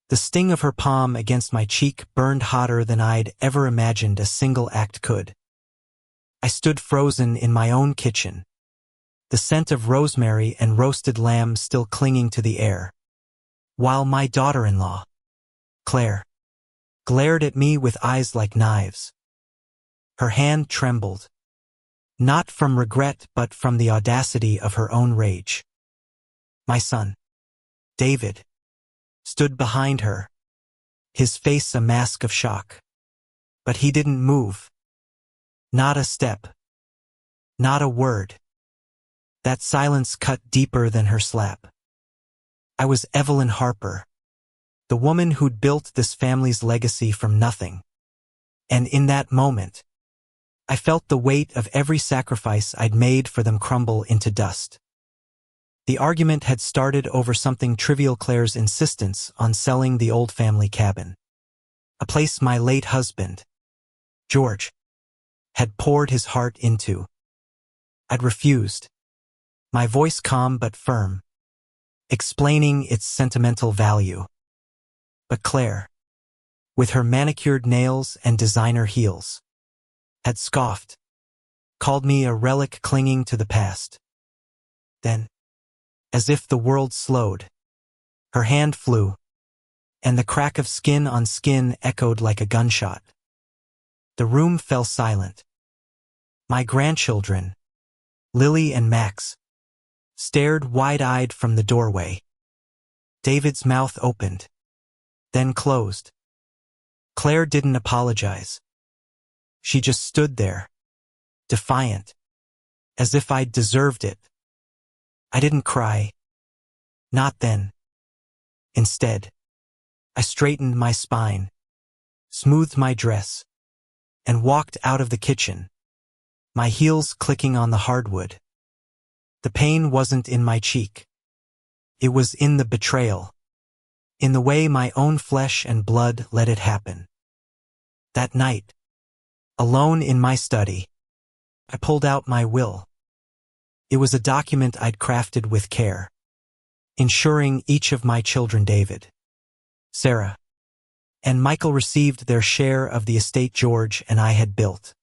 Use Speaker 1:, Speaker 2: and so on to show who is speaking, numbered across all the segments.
Speaker 1: The sting of her palm against my cheek burned hotter than I'd ever imagined a single act could. I stood frozen in my own kitchen, the scent of rosemary and roasted lamb still clinging to the air, while my daughter-in-law, Claire, glared at me with eyes like knives. Her hand trembled, not from regret but from the audacity of her own rage. My son, David, stood behind her, his face a mask of shock. But he didn't move. Not a step. Not a word. That silence cut deeper than her slap. I was Evelyn Harper, the woman who'd built this family's legacy from nothing. And in that moment, I felt the weight of every sacrifice I'd made for them crumble into dust. The argument had started over something trivial: Claire's insistence on selling the old family cabin, a place my late husband, George, had poured his heart into. I'd refused, my voice calm but firm, explaining its sentimental value. But Claire, with her manicured nails and designer heels, had scoffed, called me a relic clinging to the past. Then, as if the world slowed, her hand flew, and the crack of skin on skin echoed like a gunshot. The room fell silent. My grandchildren, Lily and Max, stared wide-eyed from the doorway. David's mouth opened, then closed. Claire didn't apologize. She just stood there, defiant, as if I'd deserved it. I didn't cry. Not then. Instead, I straightened my spine, smoothed my dress, and walked out of the kitchen, my heels clicking on the hardwood. The pain wasn't in my cheek. It was in the betrayal, in the way my own flesh and blood let it happen. That night, alone in my study, I pulled out my will. It was a document I'd crafted with care, ensuring each of my children, David, Sarah, and Michael, received their share of the estate George and I had built.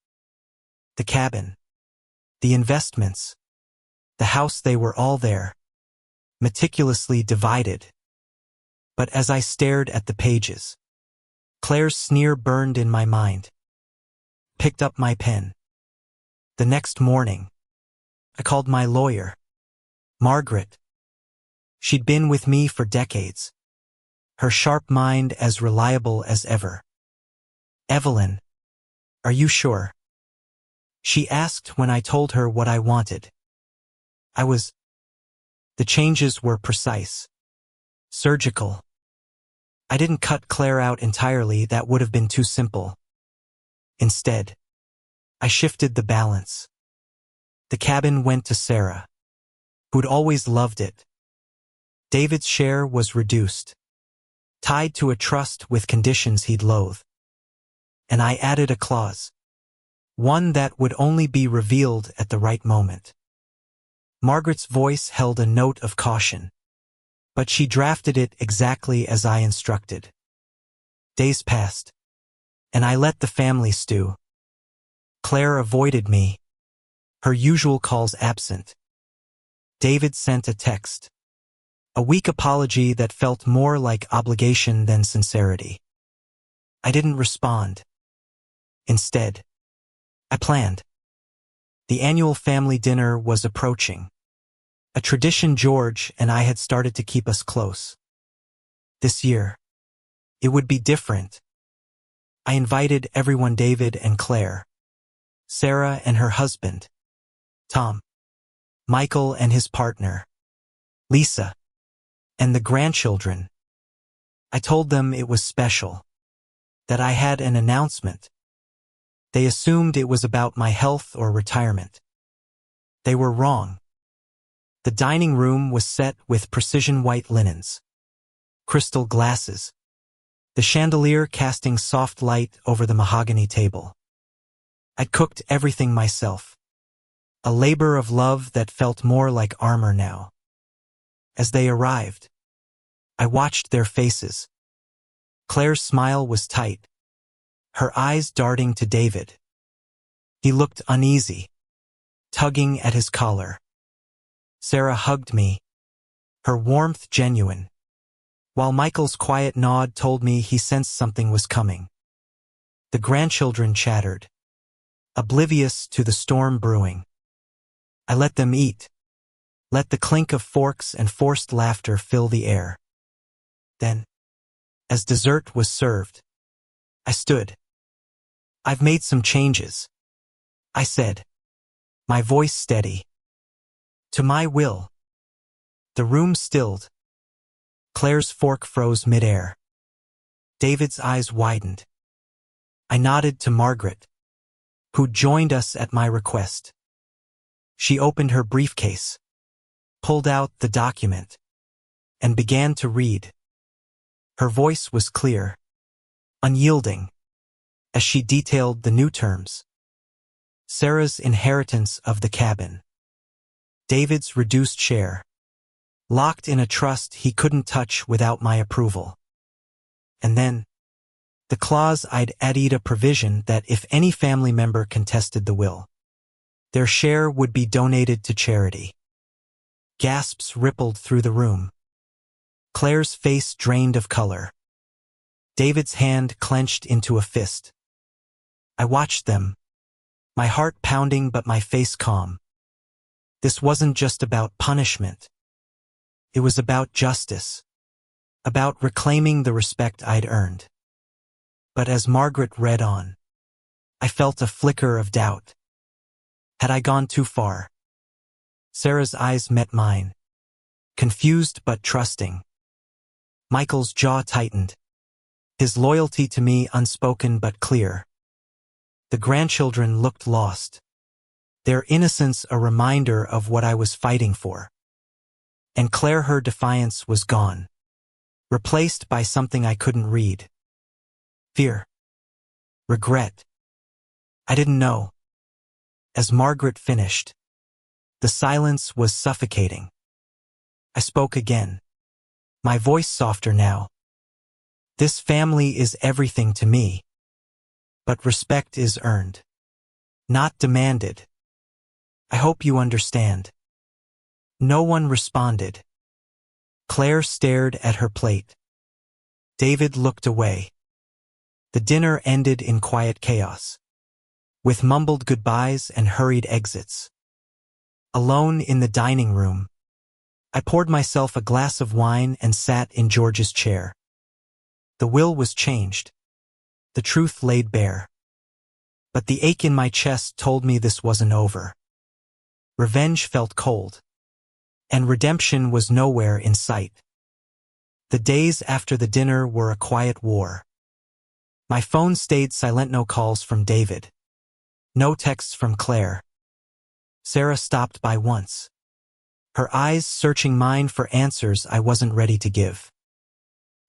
Speaker 1: The cabin, the investments, the house, they were all there, meticulously divided. But as I stared at the pages, Claire's sneer burned in my mind. Picked up my pen. The next morning, I called my lawyer, Margaret. She'd been with me for decades, her sharp mind as reliable as ever. "Evelyn, are you sure?" she asked when I told her what I wanted. The changes were precise, surgical. I didn't cut Claire out entirely, that would have been too simple. Instead, I shifted the balance. The cabin went to Sarah, who'd always loved it. David's share was reduced, tied to a trust with conditions he'd loathe. And I added a clause, one that would only be revealed at the right moment. Margaret's voice held a note of caution, but she drafted it exactly as I instructed. Days passed, and I let the family stew. Claire avoided me, her usual calls absent. David sent a text, a weak apology that felt more like obligation than sincerity. I didn't respond. Instead, I planned. The annual family dinner was approaching, a tradition George and I had started to keep us close. This year, it would be different. I invited everyone: David and Claire, Sarah and her husband, Tom, Michael and his partner, Lisa, and the grandchildren. I told them it was special, that I had an announcement. They assumed it was about my health or retirement. They were wrong. The dining room was set with precision white linens, crystal glasses, the chandelier casting soft light over the mahogany table. I'd cooked everything myself, a labor of love that felt more like armor now. As they arrived, I watched their faces, Claire's smile was tight, her eyes darting to David. He looked uneasy, tugging at his collar. Sarah hugged me, her warmth genuine, while Michael's quiet nod told me he sensed something was coming. The grandchildren chattered, oblivious to the storm brewing. I let them eat, let the clink of forks and forced laughter fill the air. Then, as dessert was served, I stood. "I've made some changes," I said, my voice steady. "To my will." The room stilled. Claire's fork froze midair. David's eyes widened. I nodded to Margaret, who joined us at my request. She opened her briefcase, pulled out the document, and began to read. Her voice was clear, unyielding, as she detailed the new terms. Sarah's inheritance of the cabin. David's reduced share, locked in a trust he couldn't touch without my approval. And then, the clause I'd added a provision that if any family member contested the will, their share would be donated to charity. Gasps rippled through the room. Claire's face drained of color. David's hand clenched into a fist. I watched them, my heart pounding but my face calm. This wasn't just about punishment. It was about justice, about reclaiming the respect I'd earned. But as Margaret read on, I felt a flicker of doubt. Had I gone too far? Sarah's eyes met mine, confused but trusting. Michael's jaw tightened, his loyalty to me unspoken but clear. The grandchildren looked lost, their innocence a reminder of what I was fighting for. And Claire, her defiance was gone, replaced by something I couldn't read. Fear. Regret. I didn't know. As Margaret finished, the silence was suffocating. I spoke again, my voice softer now. This family is everything to me. But respect is earned, not demanded. I hope you understand. No one responded. Claire stared at her plate. David looked away. The dinner ended in quiet chaos, with mumbled goodbyes and hurried exits. Alone in the dining room, I poured myself a glass of wine and sat in George's chair. The will was changed. The truth laid bare. But the ache in my chest told me this wasn't over. Revenge felt cold, and redemption was nowhere in sight. The days after the dinner were a quiet war. My phone stayed silent, no calls from David, no texts from Claire. Sarah stopped by once, her eyes searching mine for answers I wasn't ready to give.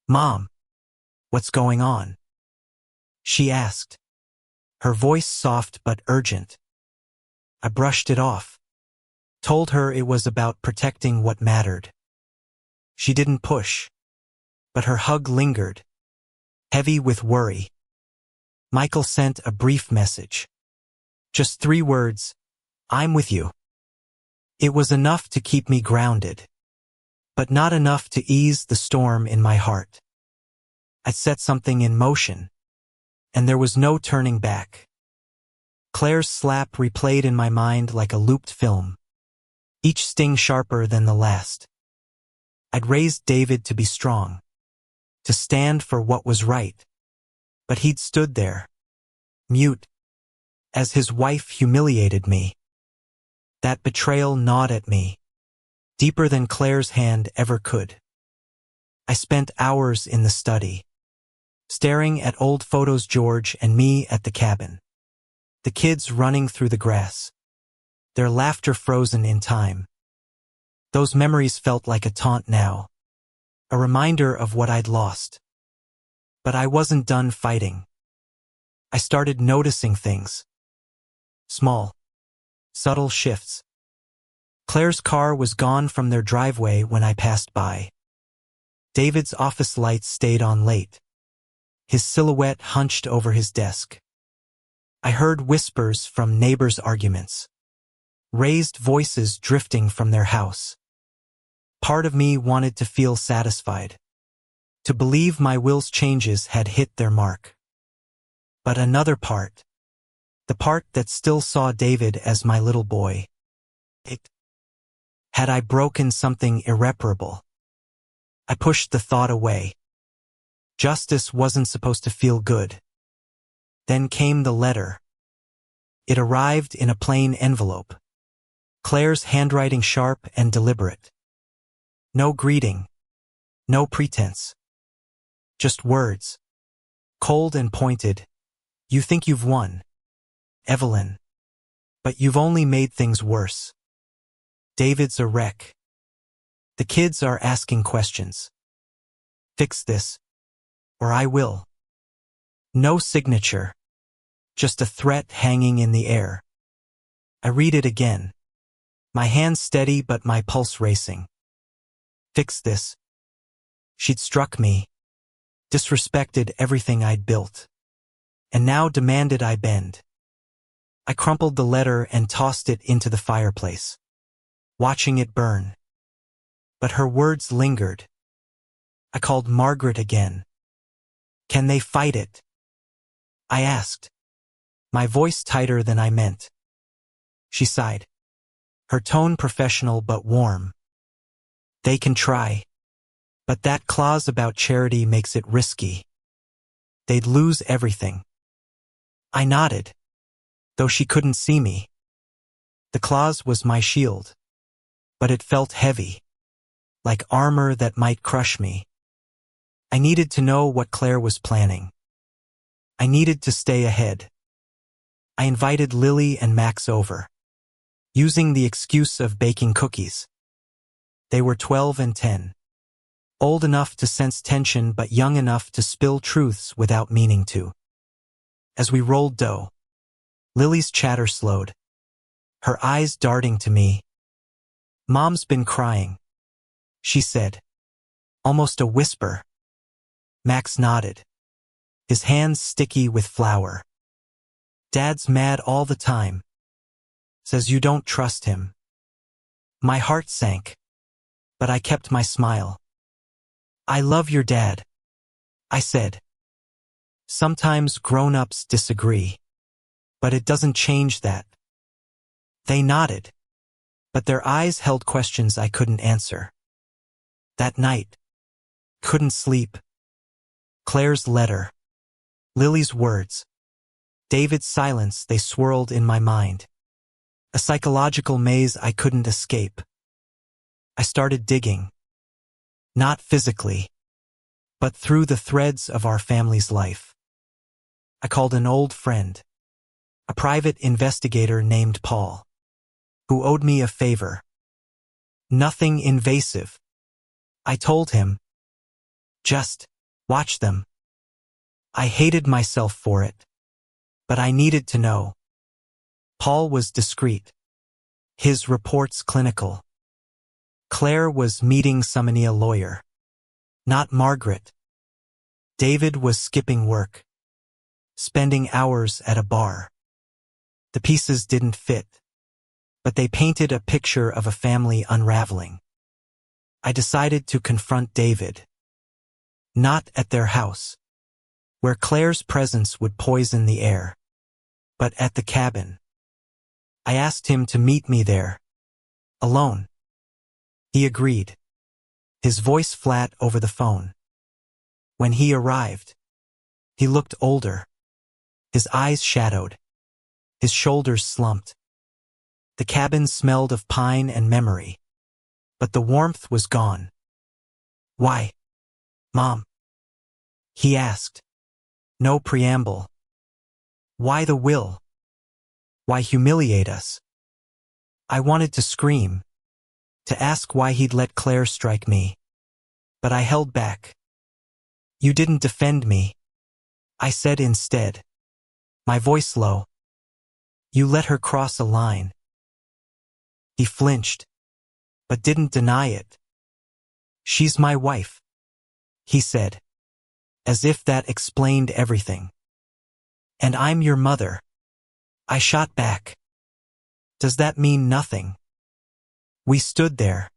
Speaker 1: "Mom, what's going on?" she asked, her voice soft but urgent. I brushed it off, told her it was about protecting what mattered. She didn't push, but her hug lingered, heavy with worry. Michael sent a brief message. Just 3 words, "I'm with you." It was enough to keep me grounded, but not enough to ease the storm in my heart. I'd set something in motion, and there was no turning back. Claire's slap replayed in my mind like a looped film, each sting sharper than the last. I'd raised David to be strong, to stand for what was right, but he'd stood there, mute, as his wife humiliated me. That betrayal gnawed at me, deeper than Claire's hand ever could. I spent hours in the study, staring at old photos, George and me at the cabin, the kids running through the grass, their laughter frozen in time. Those memories felt like a taunt now, a reminder of what I'd lost. But I wasn't done fighting. I started noticing things. Small, subtle shifts. Claire's car was gone from their driveway when I passed by. David's office lights stayed on late, his silhouette hunched over his desk. I heard whispers from neighbors' arguments, raised voices drifting from their house. Part of me wanted to feel satisfied, to believe my will's changes had hit their mark. But another part, the part that still saw David as my little boy, had I broken something irreparable? I pushed the thought away. Justice wasn't supposed to feel good. Then came the letter. It arrived in a plain envelope, Claire's handwriting sharp and deliberate. No greeting, no pretense. Just words, cold and pointed. You think you've won, Evelyn, but you've only made things worse. David's a wreck. The kids are asking questions. Fix this, or I will. No signature, just a threat hanging in the air. I read it again, my hand steady but my pulse racing. Fix this. She'd struck me, disrespected everything I'd built, and now demanded I bend. I crumpled the letter and tossed it into the fireplace, watching it burn. But her words lingered. I called Margaret again. Can they fight it? I asked, my voice tighter than I meant. She sighed, her tone professional but warm. They can try, but that clause about charity makes it risky. They'd lose everything. I nodded, though she couldn't see me. The clause was my shield, but it felt heavy, like armor that might crush me. I needed to know what Claire was planning. I needed to stay ahead. I invited Lily and Max over, using the excuse of baking cookies. They were 12 and 10, old enough to sense tension but young enough to spill truths without meaning to. As we rolled dough, Lily's chatter slowed, her eyes darting to me. Mom's been crying, she said, almost a whisper. Max nodded, his hands sticky with flour. Dad's mad all the time. Says you don't trust him. My heart sank, but I kept my smile. I love your dad, I said. Sometimes grown-ups disagree, but it doesn't change that. They nodded, but their eyes held questions I couldn't answer. That night, couldn't sleep. Claire's letter, Lily's words, David's silence, they swirled in my mind. A psychological maze I couldn't escape. I started digging. Not physically, but through the threads of our family's life. I called an old friend, a private investigator named Paul, who owed me a favor. Nothing invasive. I told him, just watch them. I hated myself for it, but I needed to know. Paul was discreet, his reports clinical. Claire was meeting summoning a lawyer, not Margaret. David was skipping work, spending hours at a bar. The pieces didn't fit, but they painted a picture of a family unraveling. I decided to confront David. Not at their house, where Claire's presence would poison the air, but at the cabin. I asked him to meet me there, alone. He agreed, his voice flat over the phone. When he arrived, he looked older, his eyes shadowed, his shoulders slumped. The cabin smelled of pine and memory, but the warmth was gone. Why, Mom? He asked. No preamble. Why the will? Why humiliate us? I wanted to scream, to ask why he'd let Claire strike me, but I held back. You didn't defend me, I said instead, my voice low. You let her cross a line. He flinched, but didn't deny it. She's my wife, he said. as if that explained everything. "And I'm your mother," I shot back. "Does that mean nothing?" We stood there,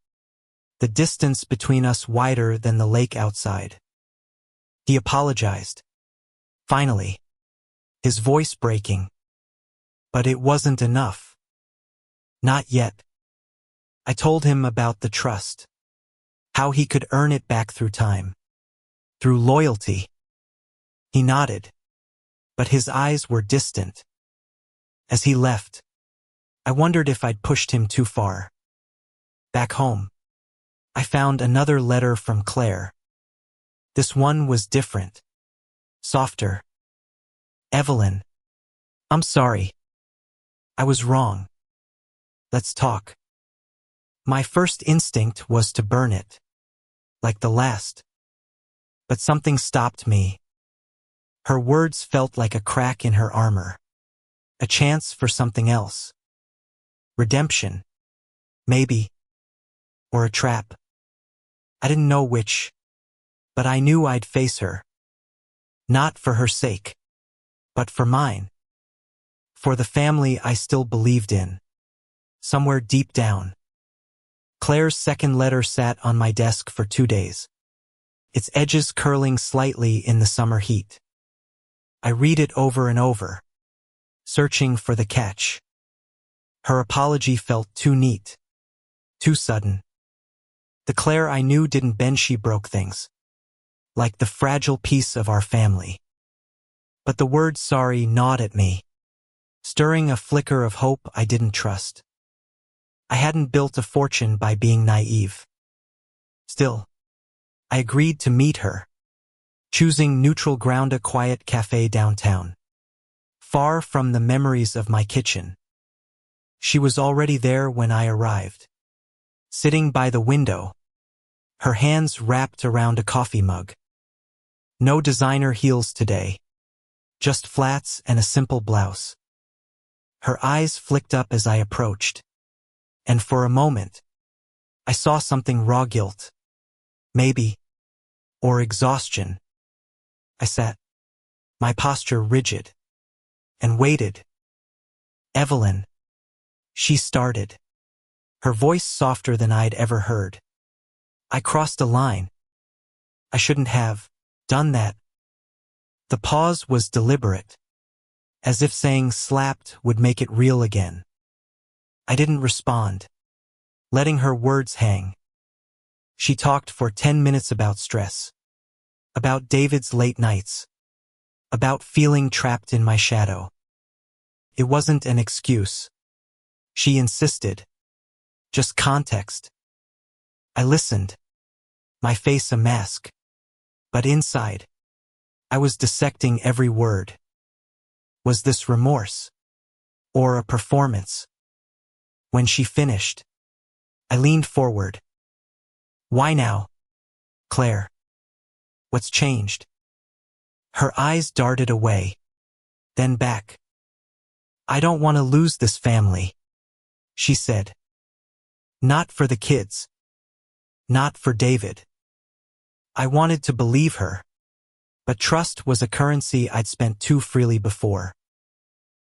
Speaker 1: the distance between us wider than the lake outside. He apologized. Finally, his voice breaking. But it wasn't enough. Not yet. I told him about the trust, how he could earn it back through time, through loyalty. He nodded, but his eyes were distant. As he left, I wondered if I'd pushed him too far. Back home, I found another letter from Claire. This one was different, softer. "Evelyn, I'm sorry. I was wrong. Let's talk." My first instinct was to burn it, like the last. But something stopped me. Her words felt like a crack in her armor, a chance for something else. Redemption, maybe, or a trap. I didn't know which, but I knew I'd face her. Not for her sake, but for mine. For the family I still believed in, somewhere deep down. Claire's second letter sat on my desk for 2 days, its edges curling slightly in the summer heat. I read it over and over, searching for the catch. Her apology felt too neat, too sudden. The Claire I knew didn't bend, she broke things, like the fragile piece of our family. But the word sorry gnawed at me, stirring a flicker of hope I didn't trust. I hadn't built a fortune by being naive. Still, I agreed to meet her, choosing neutral ground, a quiet cafe downtown, far from the memories of my kitchen. She was already there when I arrived, sitting by the window, her hands wrapped around a coffee mug. No designer heels today, just flats and a simple blouse. Her eyes flicked up as I approached, and for a moment, I saw something raw, guilt, maybe, or exhaustion. I sat, my posture rigid, and waited. "Evelyn," she started, her voice softer than I'd ever heard. "I crossed a line. I shouldn't have done that." The pause was deliberate, as if saying slapped would make it real again. I didn't respond, letting her words hang. She talked for 10 minutes about stress, about David's late nights, about feeling trapped in my shadow. It wasn't an excuse, she insisted, just context. I listened, my face a mask, but inside, I was dissecting every word. Was this remorse, or a performance? When she finished, I leaned forward. "Why now, Claire? What's changed?" Her eyes darted away, then back. "I don't want to lose this family," she said. "Not for the kids. Not for David." I wanted to believe her, but trust was a currency I'd spent too freely before.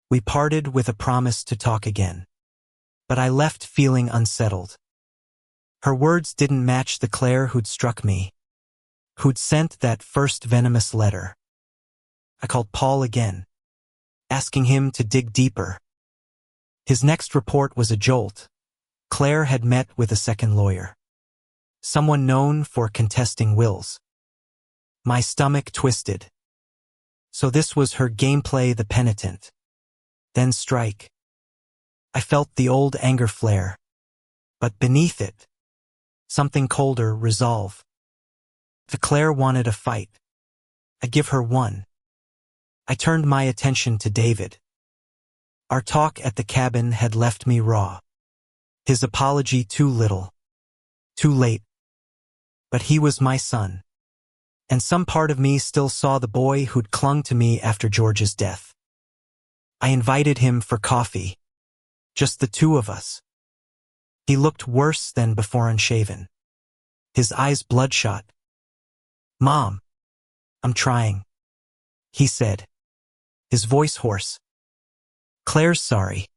Speaker 1: We parted with a promise to talk again, but I left feeling unsettled. Her words didn't match the Claire who'd struck me, who'd sent that first venomous letter. I called Paul again, asking him to dig deeper. His next report was a jolt. Claire had met with a second lawyer, someone known for contesting wills. My stomach twisted. So this was her gameplay, the penitent. Then strike. I felt the old anger flare, but beneath it, something colder, resolve. The Claire wanted a fight. I'd give her one. I turned my attention to David. Our talk at the cabin had left me raw. His apology too little, too late. But he was my son, and some part of me still saw the boy who'd clung to me after George's death. I invited him for coffee, just the two of us. He looked worse than before, unshaven, his eyes bloodshot. "Mom," I'm trying, he said, his voice hoarse. Claire's sorry,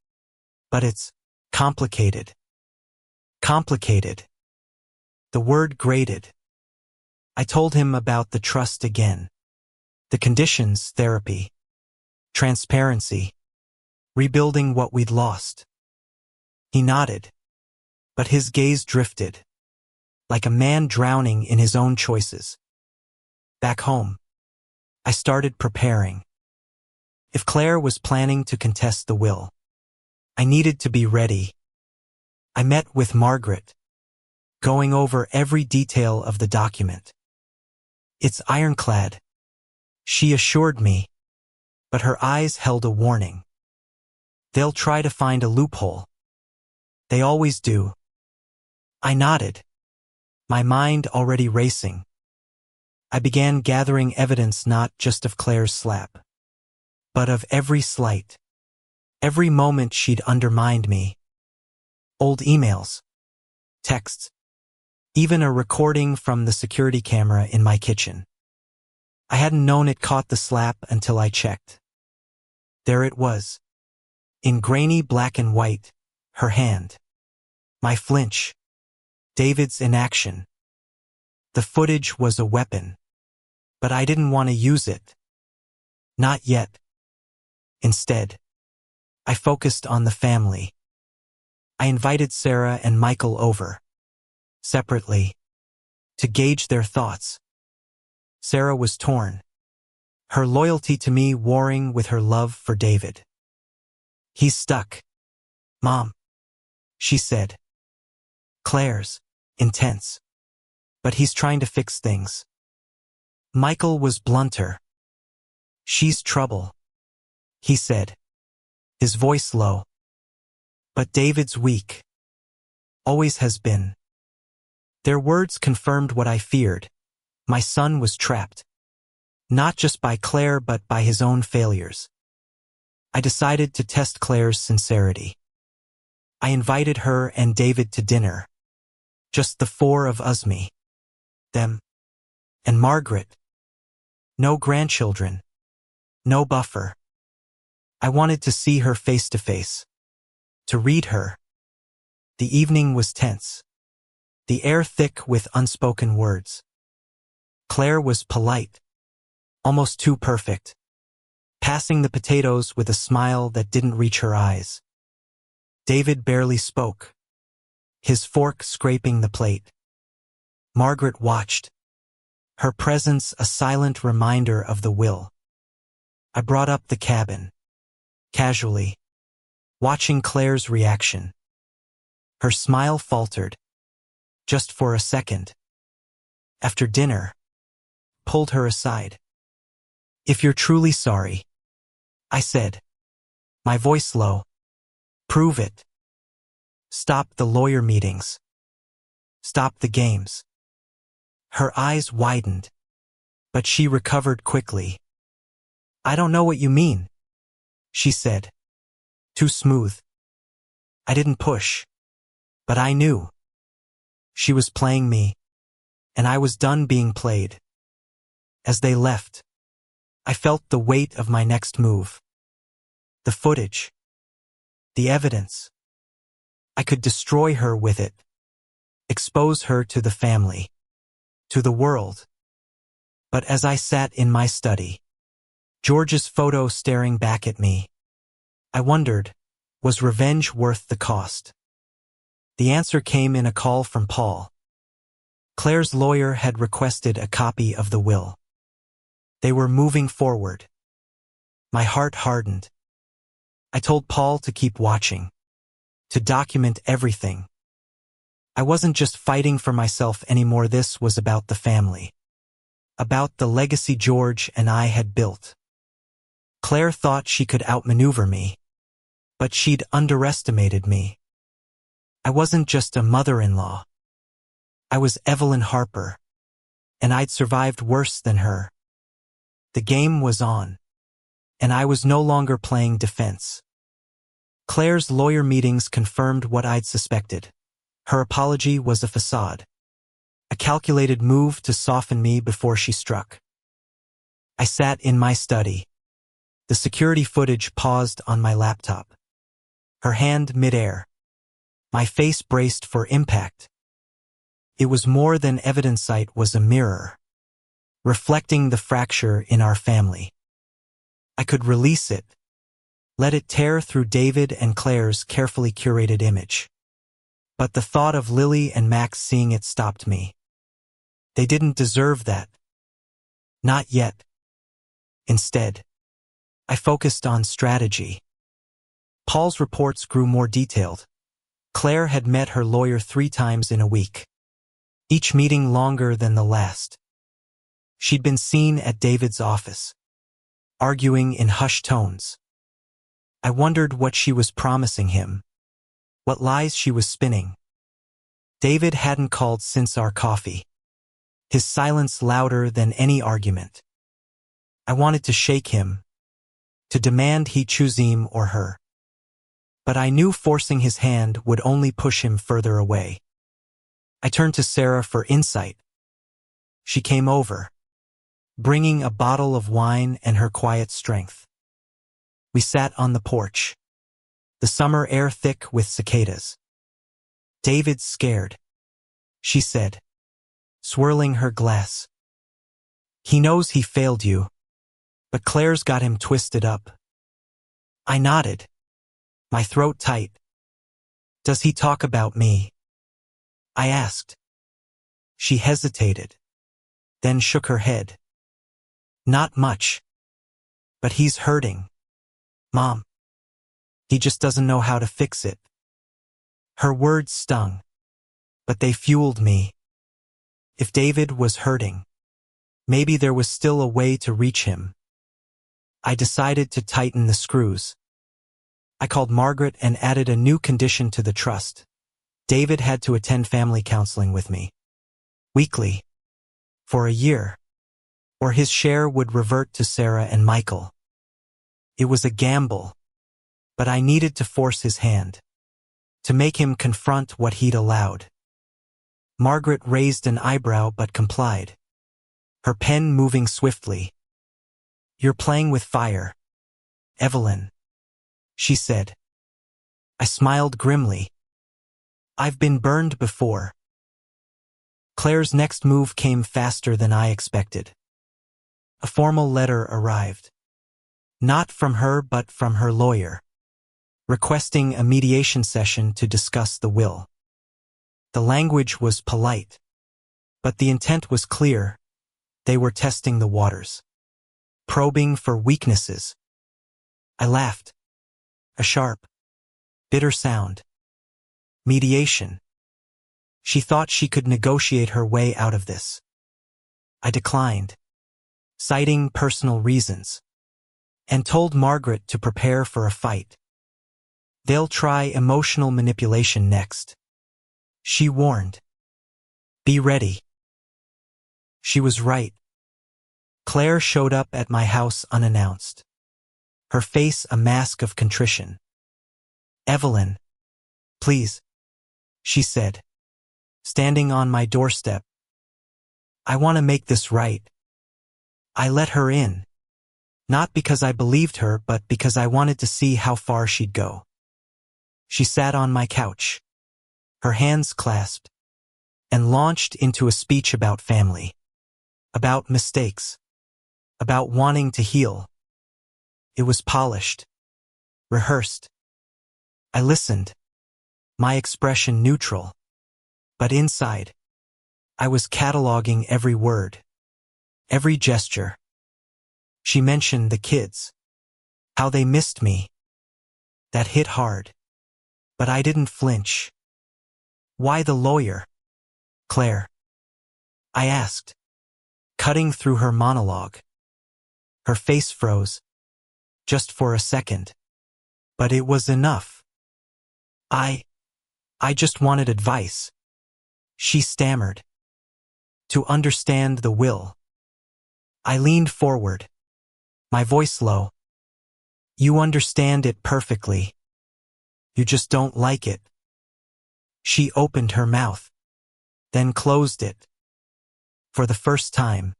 Speaker 1: but it's complicated. Complicated. The word grated. I told him about the trust again. The conditions, therapy, transparency, rebuilding what we'd lost. He nodded, but his gaze drifted, like a man drowning in his own choices. Back home, I started preparing. If Claire was planning to contest the will, I needed to be ready. I met with Margaret, going over every detail of the document. It's ironclad, she assured me, but her eyes held a warning. They'll try to find a loophole. They always do. I nodded, my mind already racing. I began gathering evidence not just of Claire's slap, but of every slight, every moment she'd undermined me. Old emails, texts, even a recording from the security camera in my kitchen. I hadn't known it caught the slap until I checked. There it was, in grainy black and white, her hand. My flinch, David's inaction. The footage was a weapon, but I didn't want to use it. Not yet. Instead, I focused on the family. I invited Sarah and Michael over, separately, to gauge their thoughts. Sarah was torn, her loyalty to me warring with her love for David. He's stuck, Mom, she said. Claire's intense, but he's trying to fix things. Michael was blunter. She's trouble, he said, his voice low. But David's weak. Always has been. Their words confirmed what I feared. My son was trapped. Not just by Claire but by his own failures. I decided to test Claire's sincerity. I invited her and David to dinner. Just the four of us, me, them, and Margaret. No grandchildren. No buffer. I wanted to see her face to face. To read her. The evening was tense. The air thick with unspoken words. Claire was polite. Almost too perfect. Passing the potatoes with a smile that didn't reach her eyes. David barely spoke, his fork scraping the plate. Margaret watched, her presence a silent reminder of the will. I brought up the cabin, casually, watching Claire's reaction. Her smile faltered, just for a second. After dinner, pulled her aside. If you're truly sorry, I said, my voice low, prove it. Stop the lawyer meetings. Stop the games. Her eyes widened, but she recovered quickly. I don't know what you mean, she said. Too smooth. I didn't push, but I knew. She was playing me, and I was done being played. As they left, I felt the weight of my next move. The footage. The evidence. I could destroy her with it. Expose her to the family. To the world. But as I sat in my study, George's photo staring back at me, I wondered, was revenge worth the cost? The answer came in a call from Paul. Claire's lawyer had requested a copy of the will. They were moving forward. My heart hardened. I told Paul to keep watching, to document everything. I wasn't just fighting for myself anymore. This was about the family, about the legacy George and I had built. Claire thought she could outmaneuver me, but she'd underestimated me. I wasn't just a mother-in-law. I was Evelyn Harper, and I'd survived worse than her. The game was on, and I was no longer playing defense. Claire's lawyer meetings confirmed what I'd suspected. Her apology was a facade, a calculated move to soften me before she struck. I sat in my study. The security footage paused on my laptop. Her hand midair. My face braced for impact. It was more than evidence. It was a mirror, reflecting the fracture in our family. I could release it, let it tear through David and Claire's carefully curated image. But the thought of Lily and Max seeing it stopped me. They didn't deserve that. Not yet. Instead, I focused on strategy. Paul's reports grew more detailed. Claire had met her lawyer 3 times in a week, each meeting longer than the last. She'd been seen at David's office, arguing in hushed tones. I wondered what she was promising him, what lies she was spinning. David hadn't called since our coffee, his silence louder than any argument. I wanted to shake him, to demand he choose him or her. But I knew forcing his hand would only push him further away. I turned to Sarah for insight. She came over, bringing a bottle of wine and her quiet strength. We sat on the porch, the summer air thick with cicadas. "David's scared," she said, swirling her glass. "He knows he failed you, but Claire's got him twisted up." I nodded, my throat tight. "Does he talk about me?" I asked. She hesitated, then shook her head. "Not much. But he's hurting, Mom. He just doesn't know how to fix it." Her words stung, but they fueled me. If David was hurting, maybe there was still a way to reach him. I decided to tighten the screws. I called Margaret and added a new condition to the trust. David had to attend family counseling with me, weekly, for a year, or his share would revert to Sarah and Michael. It was a gamble, but I needed to force his hand, to make him confront what he'd allowed. Margaret raised an eyebrow but complied, her pen moving swiftly. "You're playing with fire, Evelyn," she said. I smiled grimly. "I've been burned before." Claire's next move came faster than I expected. A formal letter arrived. Not from her but from her lawyer, requesting a mediation session to discuss the will. The language was polite, but the intent was clear. They were testing the waters, probing for weaknesses. I laughed. A sharp, bitter sound. Mediation. She thought she could negotiate her way out of this. I declined, citing personal reasons, and told Margaret to prepare for a fight. "They'll try emotional manipulation next," she warned. "Be ready." She was right. Claire showed up at my house unannounced, her face a mask of contrition. "Evelyn, please," she said, standing on my doorstep. "I want to make this right." I let her in, not because I believed her, but because I wanted to see how far she'd go. She sat on my couch, her hands clasped, and launched into a speech about family, about mistakes, about wanting to heal. It was polished, rehearsed. I listened, my expression neutral, but inside, I was cataloging every word, every gesture. She mentioned the kids, how they missed me. That hit hard, but I didn't flinch. "Why the lawyer, Claire?" I asked, cutting through her monologue. Her face froze, just for a second, but it was enough. I just wanted advice," she stammered. "To understand the will." I leaned forward, my voice low. "You understand it perfectly. You just don't like it." She opened her mouth, then closed it. For the first time,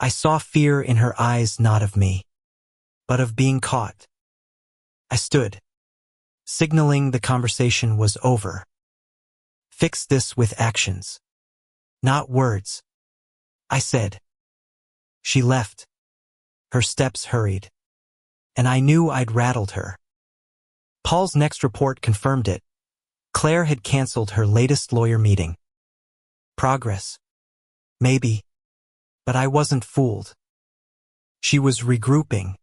Speaker 1: I saw fear in her eyes, not of me, but of being caught. I stood, signaling the conversation was over. Fix this with actions, not words, I said. She left. Her steps hurried, and I knew I'd rattled her. Paul's next report confirmed it. Claire had canceled her latest lawyer meeting. Progress. Maybe. But I wasn't fooled. She was regrouping,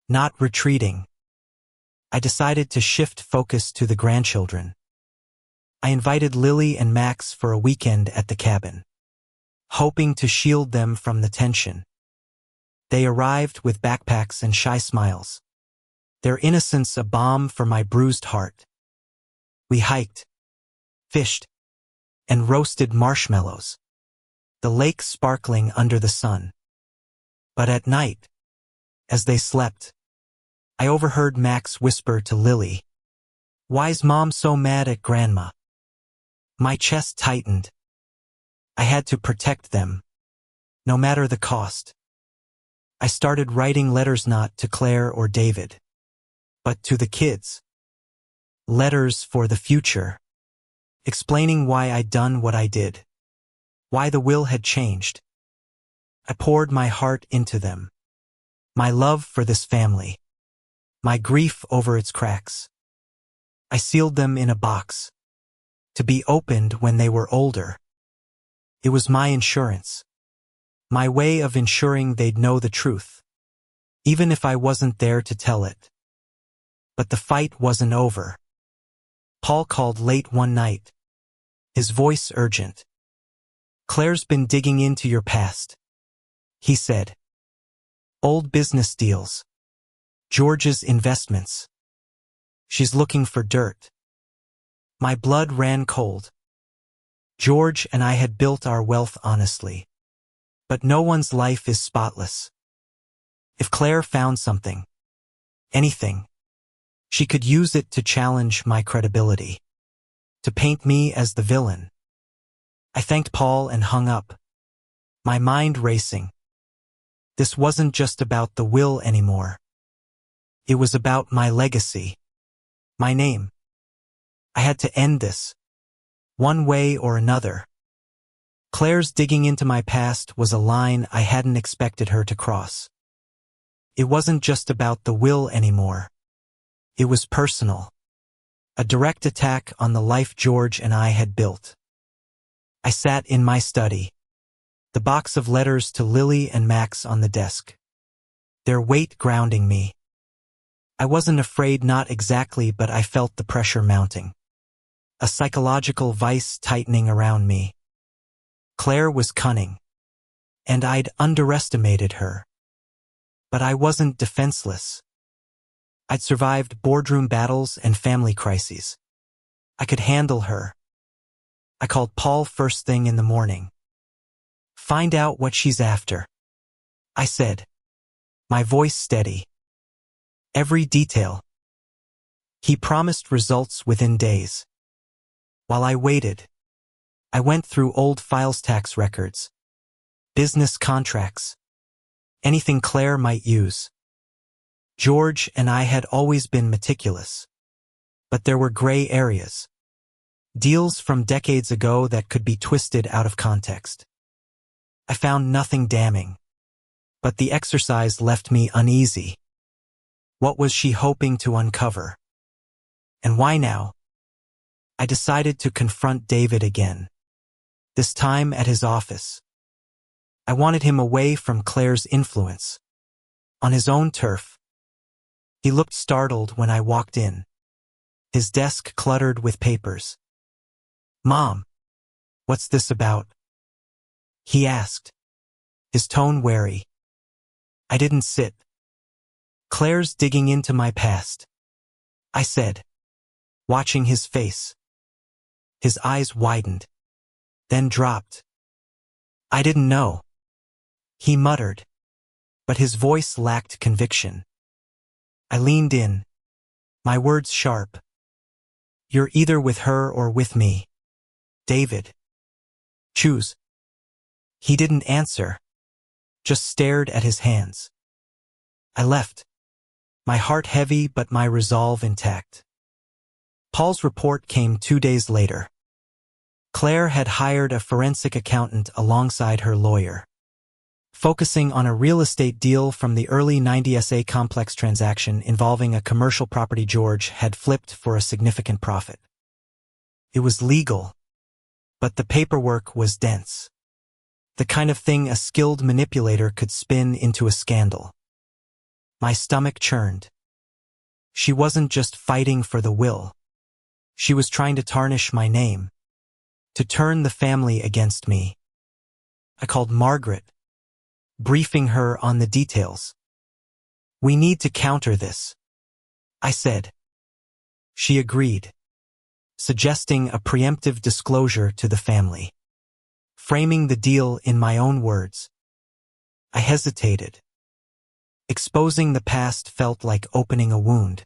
Speaker 1: not retreating. I decided to shift focus to the grandchildren. I invited Lily and Max for a weekend at the cabin, hoping to shield them from the tension. They arrived with backpacks and shy smiles, their innocence a balm for my bruised heart. We hiked, fished, and roasted marshmallows, the lake sparkling under the sun. But at night, as they slept, I overheard Max whisper to Lily, "Why's Mom so mad at Grandma?" My chest tightened. I had to protect them, no matter the cost. I started writing letters not to Claire or David, but to the kids. Letters for the future, explaining why I'd done what I did, why the will had changed. I poured my heart into them, my love for this family, my grief over its cracks. I sealed them in a box, to be opened when they were older. It was my insurance, my way of ensuring they'd know the truth, even if I wasn't there to tell it. But the fight wasn't over. Paul called late one night, his voice urgent. "Claire's been digging into your past," he said. "Old business deals, George's investments. She's looking for dirt." My blood ran cold. George and I had built our wealth honestly. But no one's life is spotless. If Claire found something, anything, she could use it to challenge my credibility, to paint me as the villain. I thanked Paul and hung up, my mind racing. This wasn't just about the will anymore. It was about my legacy, my name. I had to end this, one way or another. Claire's digging into my past was a line I hadn't expected her to cross. It wasn't just about the will anymore. It was personal, a direct attack on the life George and I had built. I sat in my study, the box of letters to Lily and Max on the desk, their weight grounding me. I wasn't afraid, not exactly, but I felt the pressure mounting, a psychological vice tightening around me. Claire was cunning, and I'd underestimated her. But I wasn't defenseless. I'd survived boardroom battles and family crises. I could handle her. I called Paul first thing in the morning. "Find out what she's after," I said, my voice steady. "Every detail." He promised results within days. While I waited, I went through old files, tax records, business contracts, anything Claire might use. George and I had always been meticulous, but there were gray areas, deals from decades ago that could be twisted out of context. I found nothing damning, but the exercise left me uneasy. What was she hoping to uncover? And why now? I decided to confront David again, this time at his office. I wanted him away from Claire's influence, on his own turf. He looked startled when I walked in, his desk cluttered with papers. "Mom, what's this about?" he asked, his tone wary. I didn't sit. "Claire's digging into my past," I said, watching his face. His eyes widened, then dropped. "I didn't know," he muttered, but his voice lacked conviction. I leaned in, my words sharp. "You're either with her or with me, David. Choose." He didn't answer, just stared at his hands. I left, my heart heavy but my resolve intact. Paul's report came 2 days later. Claire had hired a forensic accountant alongside her lawyer, focusing on a real estate deal from the early 90s, a complex transaction involving a commercial property George had flipped for a significant profit. It was legal, but the paperwork was dense. The kind of thing a skilled manipulator could spin into a scandal. My stomach churned. She wasn't just fighting for the will. She was trying to tarnish my name, to turn the family against me. I called Margaret, briefing her on the details. "We need to counter this," I said. She agreed, suggesting a preemptive disclosure to the family. Framing the deal in my own words. I hesitated. Exposing the past felt like opening a wound.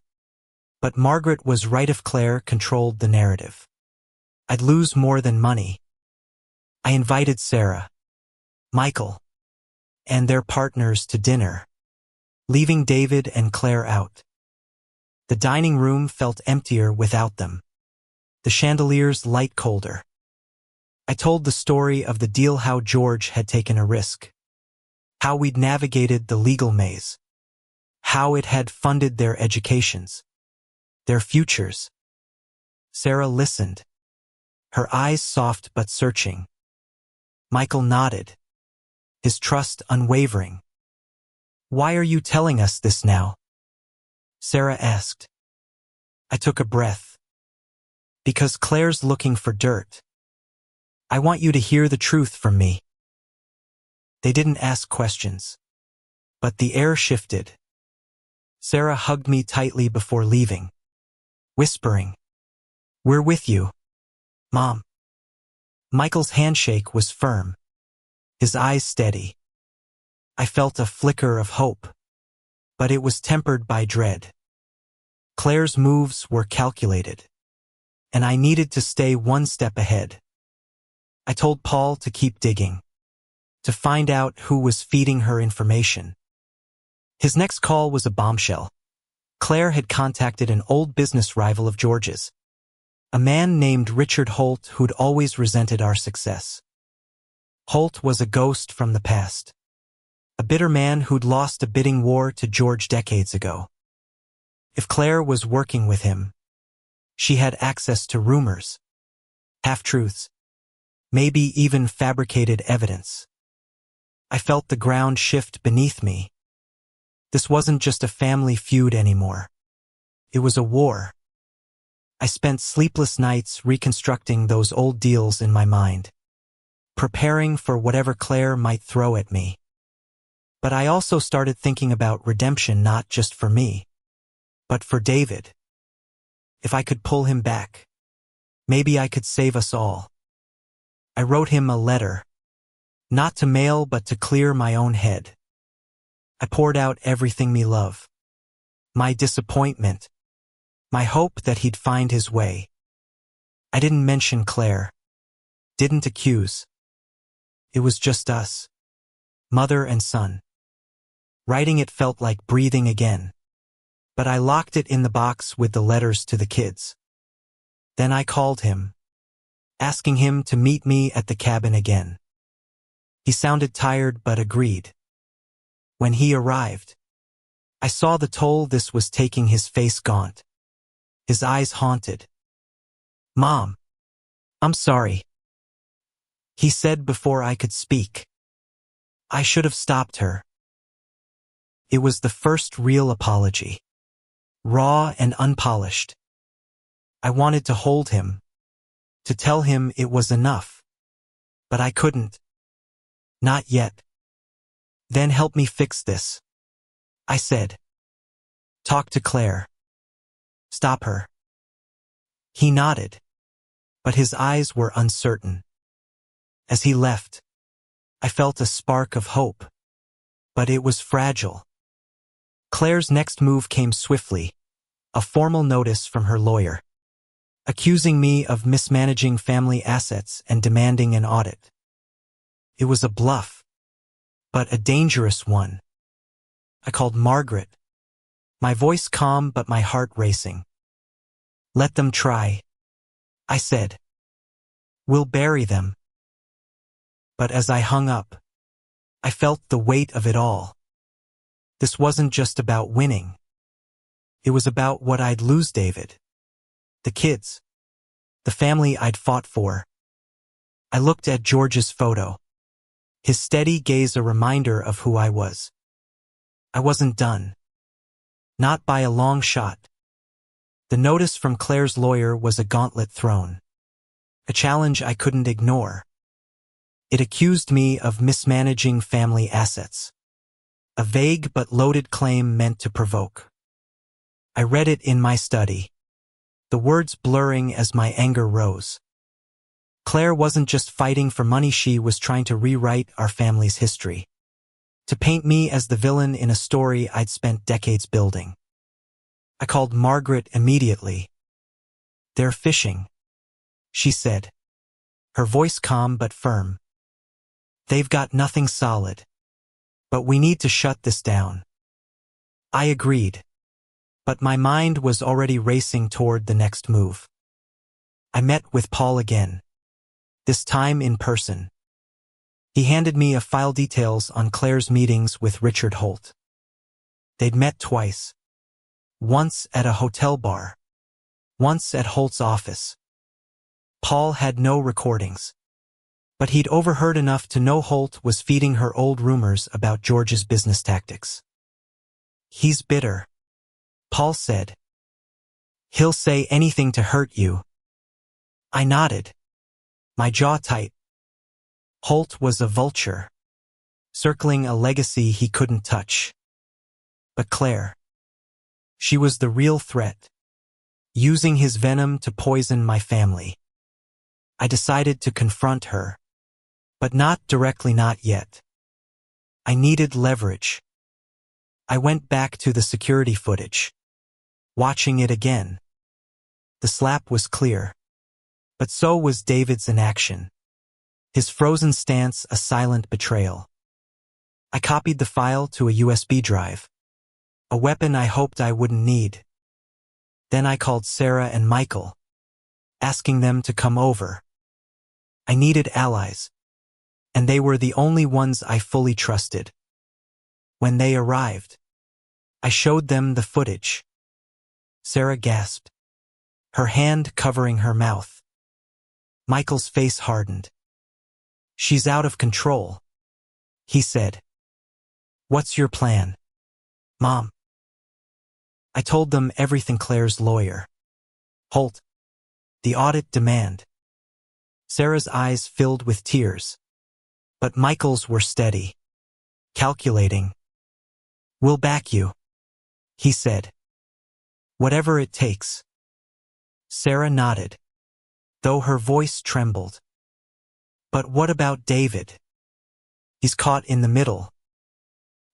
Speaker 1: But Margaret was right if Claire controlled the narrative. I'd lose more than money. I invited Sarah, Michael, and their partners to dinner, leaving David and Claire out. The dining room felt emptier without them. The chandeliers light colder. I told the story of the deal, how George had taken a risk, how we'd navigated the legal maze, how it had funded their educations, their futures. Sarah listened, her eyes soft but searching. Michael nodded, his trust unwavering. "Why are you telling us this now?" Sarah asked. I took a breath. "Because Claire's looking for dirt. I want you to hear the truth from me." They didn't ask questions, but the air shifted. Sarah hugged me tightly before leaving, whispering, "We're with you, Mom." Michael's handshake was firm, his eyes steady. I felt a flicker of hope, but it was tempered by dread. Claire's moves were calculated, and I needed to stay one step ahead. I told Paul to keep digging, to find out who was feeding her information. His next call was a bombshell. Claire had contacted an old business rival of George's, a man named Richard Holt who'd always resented our success. Holt was a ghost from the past, a bitter man who'd lost a bidding war to George decades ago. If Claire was working with him, she had access to rumors, half-truths, maybe even fabricated evidence. I felt the ground shift beneath me. This wasn't just a family feud anymore. It was a war. I spent sleepless nights reconstructing those old deals in my mind, preparing for whatever Claire might throw at me. But I also started thinking about redemption, not just for me, but for David. If I could pull him back, maybe I could save us all. I wrote him a letter, not to mail but to clear my own head. I poured out everything me love, my disappointment, my hope that he'd find his way. I didn't mention Claire, didn't accuse. It was just us, mother and son. Writing it felt like breathing again, but I locked it in the box with the letters to the kids. Then I called him, asking him to meet me at the cabin again. He sounded tired but agreed. When he arrived, I saw the toll this was taking. His face gaunt, his eyes haunted. "Mom, I'm sorry," he said before I could speak. I should have stopped her. It was the first real apology, raw and unpolished. I wanted to hold him, to tell him it was enough, but I couldn't. Not yet. "Then help me fix this," I said. "Talk to Claire. Stop her." He nodded, but his eyes were uncertain. As he left, I felt a spark of hope, but it was fragile. Claire's next move came swiftly, a formal notice from her lawyer, accusing me of mismanaging family assets and demanding an audit. It was a bluff. but a dangerous one. I called Margaret, my voice calm but my heart racing. Let them try, I said. We'll bury them. But as I hung up, I felt the weight of it all. This wasn't just about winning. It was about what I'd lose, David. The kids. The family I'd fought for. I looked at George's photo. His steady gaze a reminder of who I was. I wasn't done. Not by a long shot. The notice from Claire's lawyer was a gauntlet thrown. A challenge I couldn't ignore. It accused me of mismanaging family assets. A vague but loaded claim meant to provoke. I read it in my study, the words blurring as my anger rose. Claire wasn't just fighting for money, she was trying to rewrite our family's history. To paint me as the villain in a story I'd spent decades building. I called Margaret immediately. They're fishing, she said, her voice calm but firm. They've got nothing solid. But we need to shut this down. I agreed. But my mind was already racing toward the next move. I met with Paul again. This time in person. He handed me a file details on Claire's meetings with Richard Holt. They'd met twice. Once at a hotel bar. Once at Holt's office. Paul had no recordings. But he'd overheard enough to know Holt was feeding her old rumors about George's business tactics. He's bitter, Paul said. He'll say anything to hurt you. I nodded, my jaw tight. Holt was a vulture, circling a legacy he couldn't touch. But Claire, she was the real threat, using his venom to poison my family. I decided to confront her. But not directly, not yet. I needed leverage. I went back to the security footage. Watching it again. The slap was clear. But so was David's inaction. His frozen stance a silent betrayal. I copied the file to a USB drive. A weapon I hoped I wouldn't need. Then I called Sarah and Michael, asking them to come over. I needed allies. And they were the only ones I fully trusted. When they arrived, I showed them the footage. Sarah gasped, her hand covering her mouth. Michael's face hardened. She's out of control, he said. What's your plan, Mom? I told them everything. Claire's lawyer, Holt, the audit demand. Sarah's eyes filled with tears. But Michael's were steady, calculating. We'll back you, he said. Whatever it takes. Sarah nodded, though her voice trembled. But what about David? He's caught in the middle.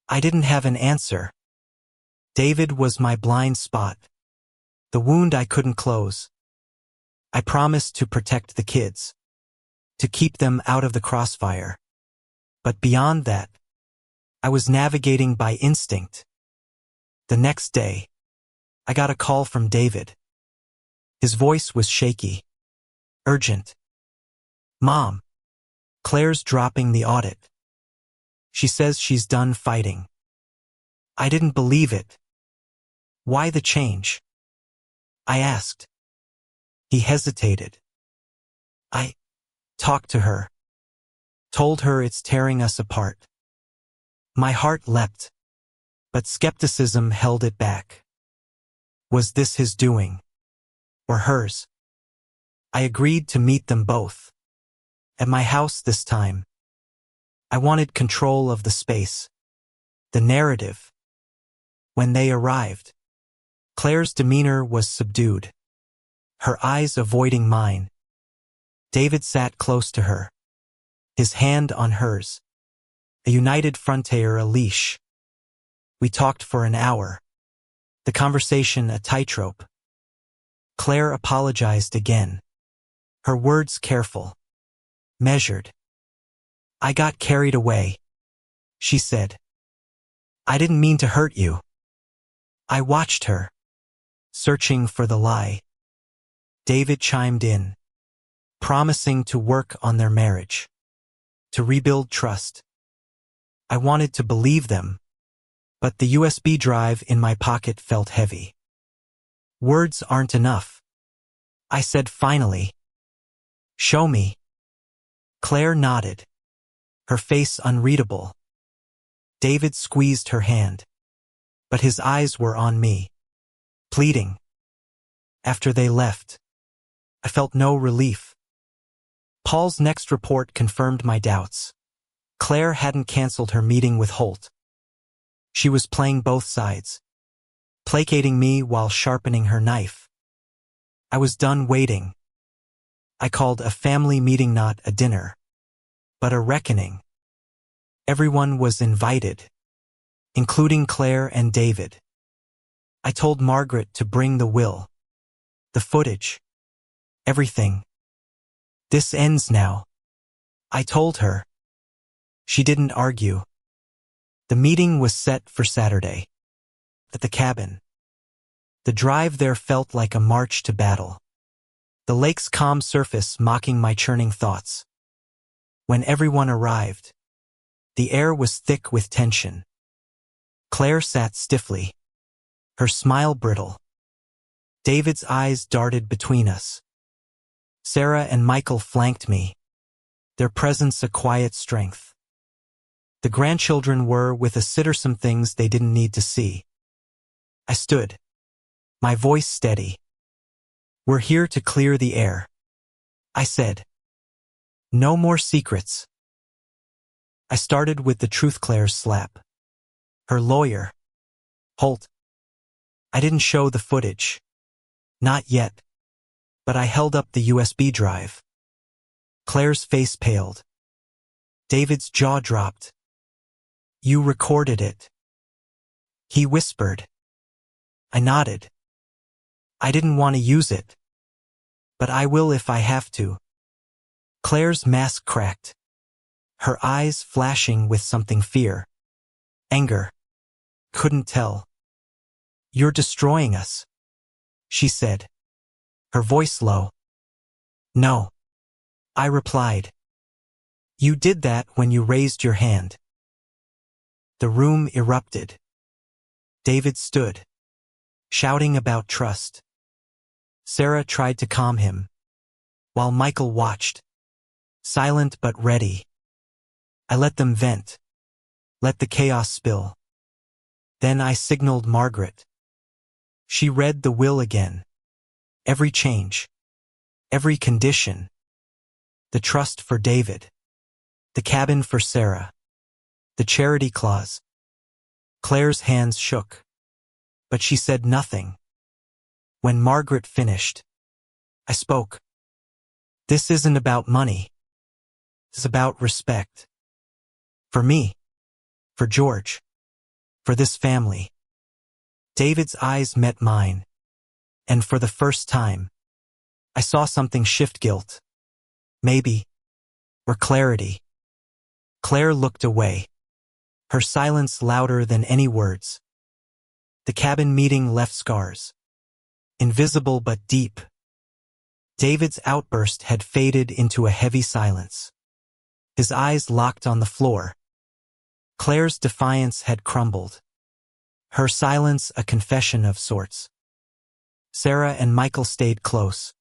Speaker 1: I didn't have an answer. David was my blind spot, the wound I couldn't close. I promised to protect the kids, to keep them out of the crossfire. But beyond that, I was navigating by instinct. The next day, I got a call from David. His voice was shaky, urgent. Mom, Claire's dropping the audit. She says she's done fighting. I didn't believe it. Why the change? I asked. He hesitated. I talked to her. Told her it's tearing us apart. My heart leapt, but skepticism held it back. Was this his doing? Or hers? I agreed to meet them both. At my house this time. I wanted control of the space. The narrative. When they arrived, Claire's demeanor was subdued. Her eyes avoiding mine. David sat close to her. His hand on hers. A united frontier, a leash. We talked for an hour. The conversation a tightrope. Claire apologized again. Her words careful. Measured. I got carried away. She said. I didn't mean to hurt you. I watched her, searching for the lie. David chimed in, promising to work on their marriage, to rebuild trust. I wanted to believe them, but the USB drive in my pocket felt heavy. Words aren't enough, I said finally. Show me. Claire nodded, her face unreadable. David squeezed her hand, but his eyes were on me, pleading. After they left, I felt no relief. Paul's next report confirmed my doubts. Claire hadn't canceled her meeting with Holt. She was playing both sides, placating me while sharpening her knife. I was done waiting. I called a family meeting not a dinner, but a reckoning. Everyone was invited, including Claire and David. I told Margaret to bring the will, the footage, everything. This ends now, I told her. She didn't argue. The meeting was set for Saturday, at the cabin. The drive there felt like a march to battle, the lake's calm surface mocking my churning thoughts. When everyone arrived, the air was thick with tension. Claire sat stiffly, her smile brittle. David's eyes darted between us. Sarah and Michael flanked me, their presence a quiet strength. The grandchildren were with a sitter some things they didn't need to see. I stood, my voice steady. We're here to clear the air, I said. No more secrets. I started with the truth. Claire's slap. Her lawyer, Holt. I didn't show the footage. Not yet. But I held up the USB drive. Claire's face paled. David's jaw dropped. You recorded it, he whispered. I nodded. I didn't want to use it, but I will if I have to. Claire's mask cracked, her eyes flashing with something fear. Anger. Couldn't tell. You're destroying us, she said, her voice low. No, I replied. You did that when you raised your hand. The room erupted. David stood, shouting about trust. Sarah tried to calm him, while Michael watched, silent but ready. I let them vent, let the chaos spill. Then I signaled Margaret. She read the will again. Every change, every condition. The trust for David, the cabin for Sarah, the charity clause. Claire's hands shook, but she said nothing. When Margaret finished, I spoke. This isn't about money. It's about respect. For me, for George, for this family. David's eyes met mine, and for the first time, I saw something shift. Guilt. Maybe. Or clarity. Claire looked away, her silence louder than any words. The cabin meeting left scars, invisible but deep. David's outburst had faded into a heavy silence. His eyes locked on the floor. Claire's defiance had crumbled, her silence a confession of sorts. Sarah and Michael stayed close,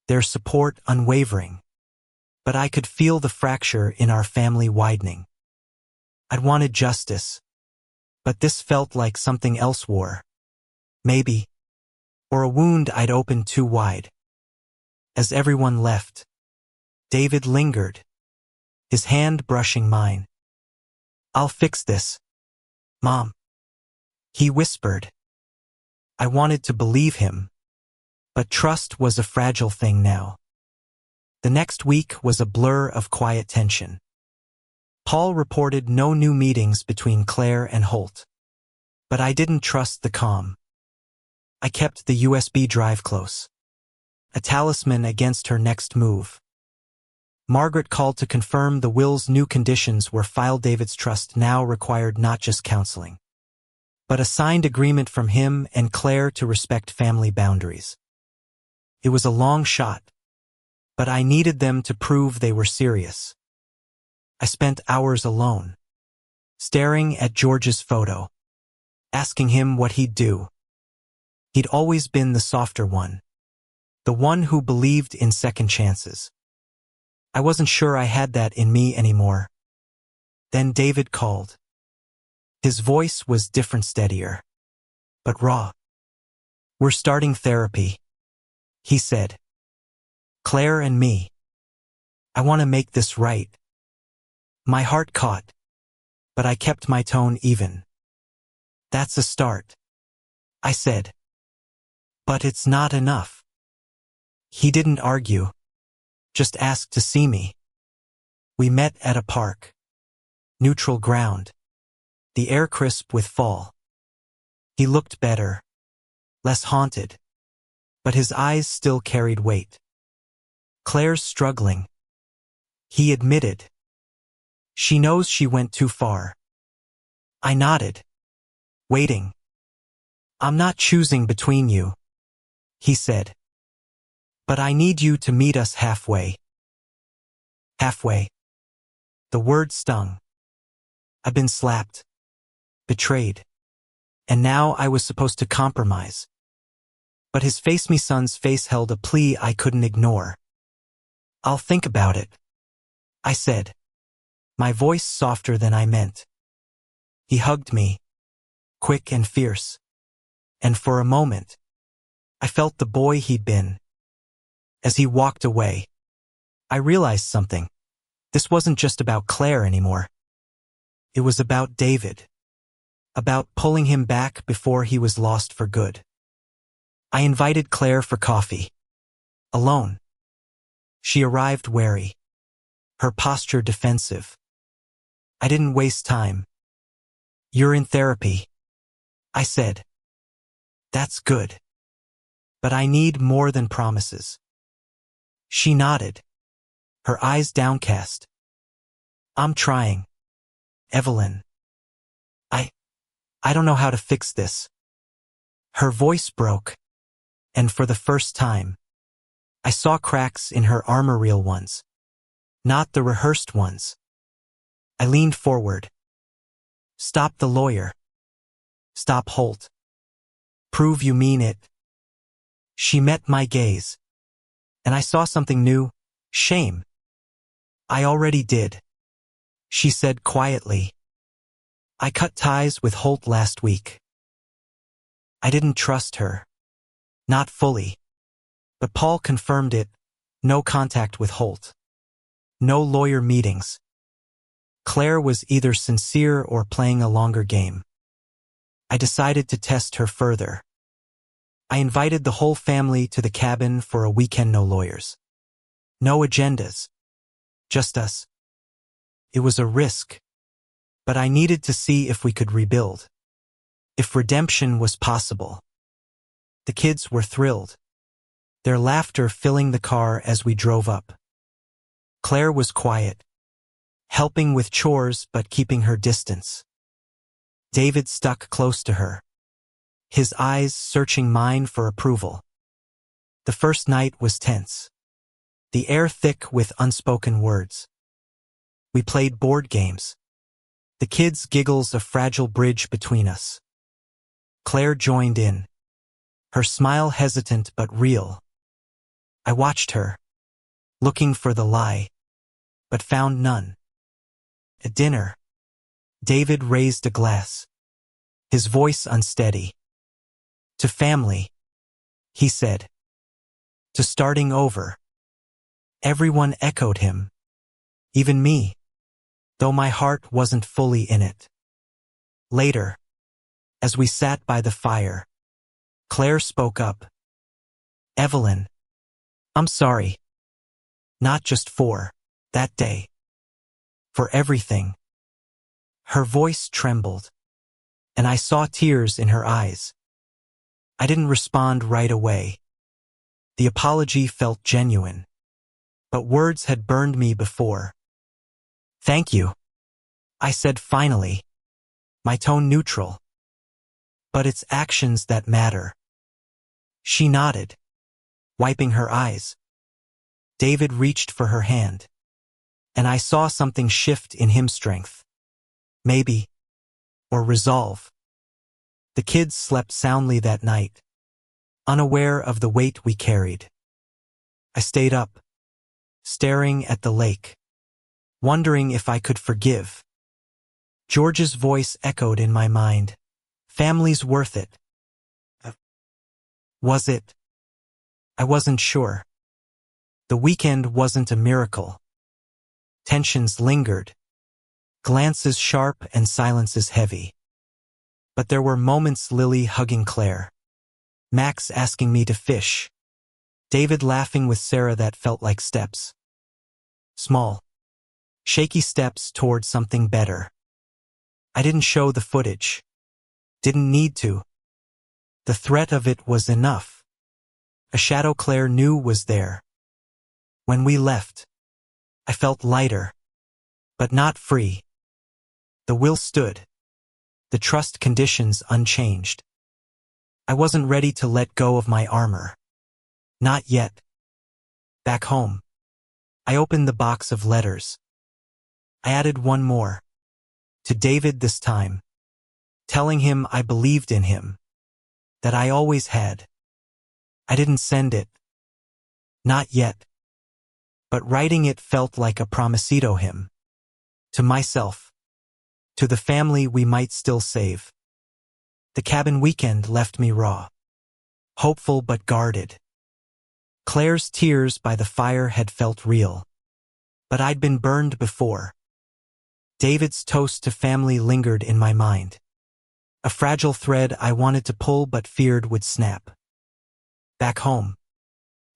Speaker 1: their support unwavering. But I could feel the fracture in our family widening. I'd wanted justice, but this felt like something else war. Maybe. Or a wound I'd opened too wide. As everyone left, David lingered, his hand brushing mine. I'll fix this, Mom, he whispered. I wanted to believe him, but trust was a fragile thing now. The next week was a blur of quiet tension. Paul reported no new meetings between Claire and Holt. But I didn't trust the calm. I kept the USB drive close, a talisman against her next move. Margaret called to confirm the will's new conditions were filed. David's trust now required not just counseling, but a signed agreement from him and Claire to respect family boundaries. It was a long shot, but I needed them to prove they were serious. I spent hours alone, staring at George's photo, asking him what he'd do. He'd always been the softer one, the one who believed in second chances. I wasn't sure I had that in me anymore. Then David called. His voice was different, steadier, but raw. "We're starting therapy," he said. "Claire and me. I want to make this right." My heart caught, but I kept my tone even. "That's a start," I said. "But it's not enough." He didn't argue, just asked to see me. We met at a park. Neutral ground. The air crisp with fall. He looked better, less haunted, but his eyes still carried weight. "Claire's struggling," he admitted. "She knows she went too far." I nodded, waiting. "I'm not choosing between you," he said. "But I need you to meet us halfway." Halfway. The word stung. I've been slapped, betrayed, and now I was supposed to compromise. But his face, me son's face, held a plea I couldn't ignore. "I'll think about it," I said, my voice softer than I meant. He hugged me, quick and fierce, and for a moment, I felt the boy he'd been. As he walked away, I realized something. This wasn't just about Claire anymore. It was about David. About pulling him back before he was lost for good. I invited Claire for coffee. Alone. She arrived wary, her posture defensive. I didn't waste time. "You're in therapy," I said. "That's good. But I need more than promises." She nodded, her eyes downcast. "I'm trying, Evelyn. I don't know how to fix this." Her voice broke, and for the first time, I saw cracks in her armor, real ones, not the rehearsed ones. I leaned forward. "Stop the lawyer. Stop Holt. Prove you mean it." She met my gaze, and I saw something new: shame. "I already did," she said quietly. "I cut ties with Holt last week." I didn't trust her. Not fully. But Paul confirmed it. No contact with Holt. No lawyer meetings. Claire was either sincere or playing a longer game. I decided to test her further. I invited the whole family to the cabin for a weekend. No lawyers. No agendas. Just us. It was a risk. But I needed to see if we could rebuild. If redemption was possible. The kids were thrilled. Their laughter filling the car as we drove up. Claire was quiet, helping with chores but keeping her distance. David stuck close to her, his eyes searching mine for approval. The first night was tense, the air thick with unspoken words. We played board games. The kids' giggles a fragile bridge between us. Claire joined in, her smile hesitant but real. I watched her, looking for the lie, but found none. At dinner, David raised a glass, his voice unsteady. "To family," he said. "To starting over." Everyone echoed him, even me, though my heart wasn't fully in it. Later, as we sat by the fire, Claire spoke up. "Evelyn, I'm sorry. Not just for that day. For everything." Her voice trembled, and I saw tears in her eyes. I didn't respond right away. The apology felt genuine. but words had burned me before. "Thank you," I said finally, my tone neutral. "But it's actions that matter." She nodded, wiping her eyes. David reached for her hand, and I saw something shift in him: strength. Maybe. Or resolve. The kids slept soundly that night, unaware of the weight we carried. I stayed up, staring at the lake, wondering if I could forgive. George's voice echoed in my mind. "Family's worth it." Was it? I wasn't sure. The weekend wasn't a miracle. Tensions lingered, glances sharp and silences heavy. But there were moments: Lily hugging Claire, Max asking me to fish, David laughing with Sarah that felt like steps. Small, shaky steps toward something better. I didn't show the footage. Didn't need to. The threat of it was enough. A shadow Claire knew was there. When we left, I felt lighter, but not free. The will stood, the trust conditions unchanged. I wasn't ready to let go of my armor. Not yet. Back home, I opened the box of letters. I added one more. To David this time, telling him I believed in him, that I always had. I didn't send it. Not yet. But writing it felt like a promisito hymn. To myself. To the family we might still save. The cabin weekend left me raw. Hopeful but guarded. Claire's tears by the fire had felt real. But I'd been burned before. David's toast to family lingered in my mind. A fragile thread I wanted to pull but feared would snap. Back home,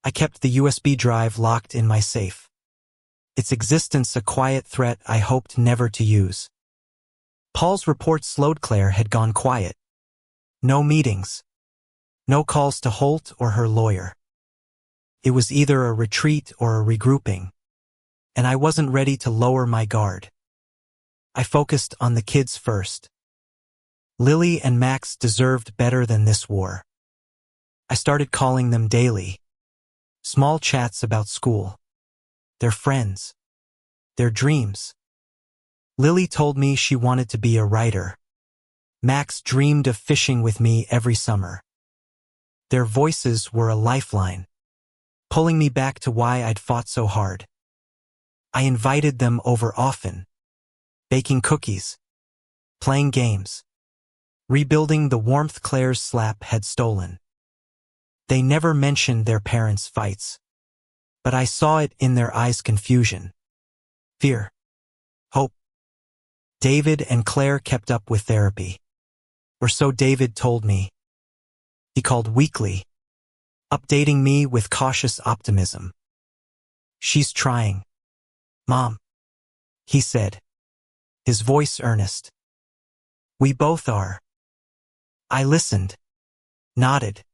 Speaker 1: I kept the USB drive locked in my safe. Its existence a quiet threat I hoped never to use. Paul's report slowed. Claire had gone quiet. No meetings. No calls to Holt or her lawyer. It was either a retreat or a regrouping, and I wasn't ready to lower my guard. I focused on the kids first. Lily and Max deserved better than this war. I started calling them daily. Small chats about school, their friends, their dreams. Lily told me she wanted to be a writer. Max dreamed of fishing with me every summer. Their voices were a lifeline, pulling me back to why I'd fought so hard. I invited them over often, baking cookies, playing games, rebuilding the warmth Claire's slap had stolen. They never mentioned their parents' fights, but I saw it in their eyes: confusion, fear, hope. David and Claire kept up with therapy, or so David told me. He called weekly, updating me with cautious optimism. "She's trying, Mom," he said, his voice earnest. "We both are." I listened, nodded,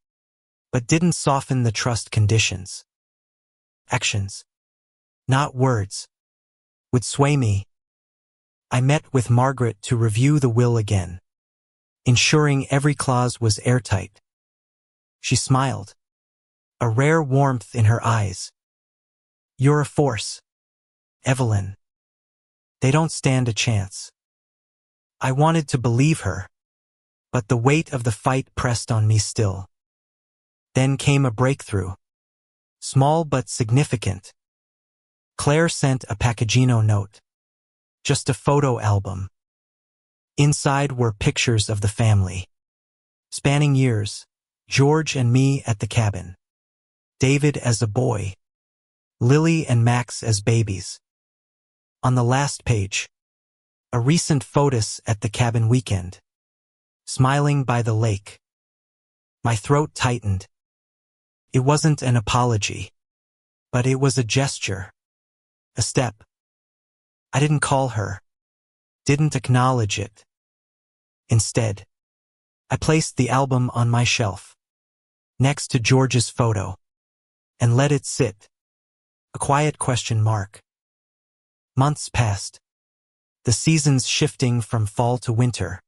Speaker 1: but didn't soften the trust conditions. Actions, not words, would sway me. I met with Margaret to review the will again, ensuring every clause was airtight. She smiled, a rare warmth in her eyes. "You're a force, Evelyn. They don't stand a chance." I wanted to believe her, but the weight of the fight pressed on me still. Then came a breakthrough. Small but significant. Claire sent a Pacagino note. Just a photo album. Inside were pictures of the family. Spanning years, George and me at the cabin. David as a boy. Lily and Max as babies. On the last page, a recent photos at the cabin weekend. Smiling by the lake. My throat tightened. It wasn't an apology, but it was a gesture. A step. I didn't call her. Didn't acknowledge it. Instead, I placed the album on my shelf, next to George's photo, and let it sit. A quiet question mark. Months passed. The seasons shifting from fall to winter.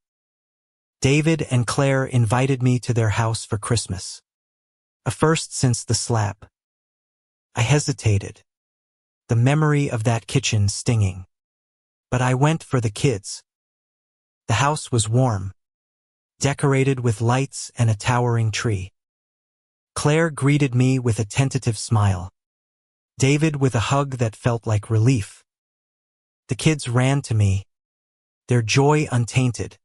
Speaker 1: David and Claire invited me to their house for Christmas. A first since the slap. I hesitated. The memory of that kitchen stinging. But I went for the kids. The house was warm, decorated with lights and a towering tree. Claire greeted me with a tentative smile. David with a hug that felt like relief. The kids ran to me, their joy untainted.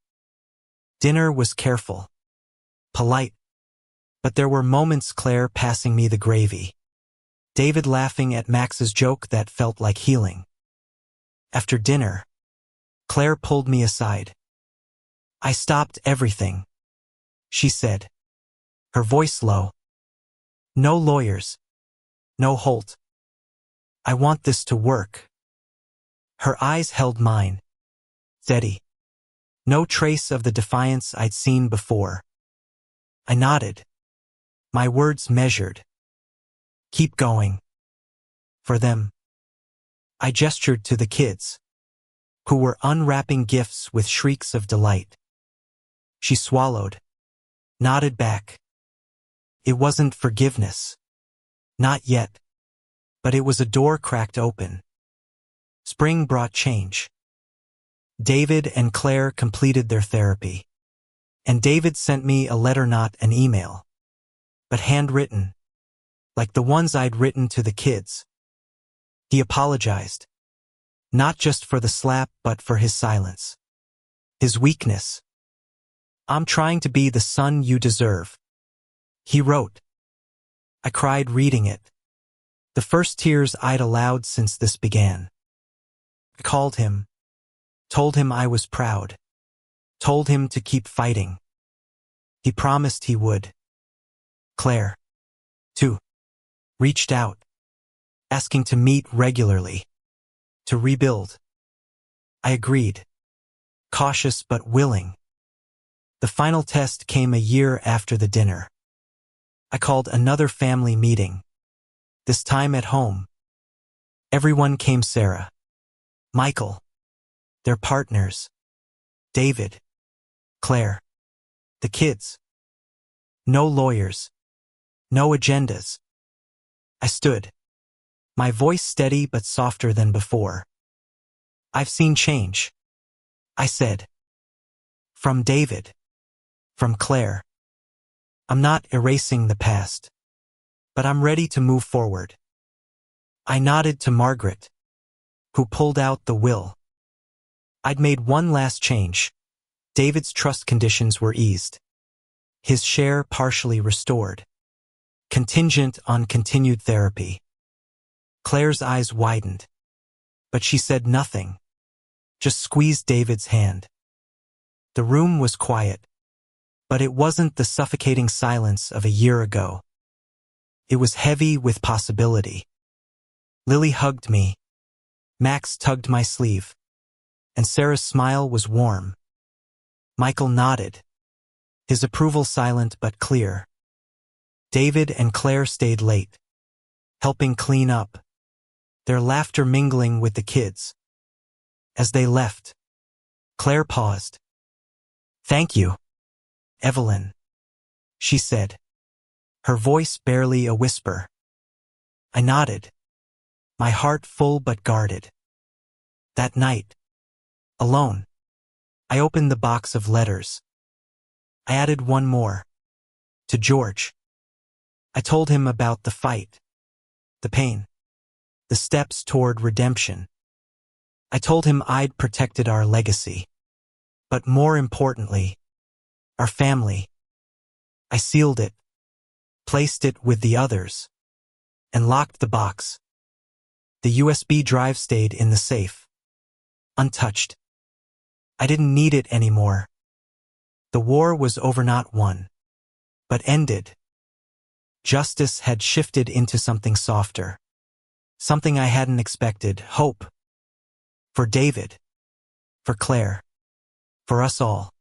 Speaker 1: Dinner was careful, polite, but there were moments Claire passing me the gravy. David laughing at Max's joke that felt like healing. After dinner, Claire pulled me aside. I stopped everything, she said, her voice low. No lawyers, no Holt. I want this to work. Her eyes held mine, steady. No trace of the defiance I'd seen before. I nodded, my words measured. Keep going. For them. I gestured to the kids, who were unwrapping gifts with shrieks of delight. She swallowed, nodded back. It wasn't forgiveness. Not yet. But it was a door cracked open. Spring brought change. David and Claire completed their therapy. And David sent me a letter, not an email. But handwritten. Like the ones I'd written to the kids. He apologized. Not just for the slap, but for his silence. His weakness. I'm trying to be the son you deserve. He wrote. I cried reading it. The first tears I'd allowed since this began. I called him. Told him I was proud. Told him to keep fighting. He promised he would. Claire, too, reached out, asking to meet regularly, to rebuild. I agreed, cautious but willing. The final test came a year after the dinner. I called another family meeting, this time at home. Everyone came: Sarah, Michael, their partners, David, Claire, the kids. No lawyers, no agendas. I stood, my voice steady but softer than before. I've seen change, I said. From David, from Claire. I'm not erasing the past, but I'm ready to move forward. I nodded to Margaret, who pulled out the will. I'd made one last change. David's trust conditions were eased. His share partially restored. Contingent on continued therapy. Claire's eyes widened, but she said nothing, just squeezed David's hand. The room was quiet, but it wasn't the suffocating silence of a year ago. It was heavy with possibility. Lily hugged me. Max tugged my sleeve. And Sarah's smile was warm. Michael nodded, his approval silent but clear. David and Claire stayed late, helping clean up, their laughter mingling with the kids. As they left, Claire paused. Thank you, Evelyn, she said, her voice barely a whisper. I nodded, my heart full but guarded. That night, alone, I opened the box of letters. I added one more. To George. I told him about the fight, the pain, the steps toward redemption. I told him I'd protected our legacy. But more importantly, our family. I sealed it, placed it with the others, and locked the box. The USB drive stayed in the safe, untouched. I didn't need it anymore. The war was over, not won, but ended. Justice had shifted into something softer, something I hadn't expected: hope. For David, for Claire, for us all.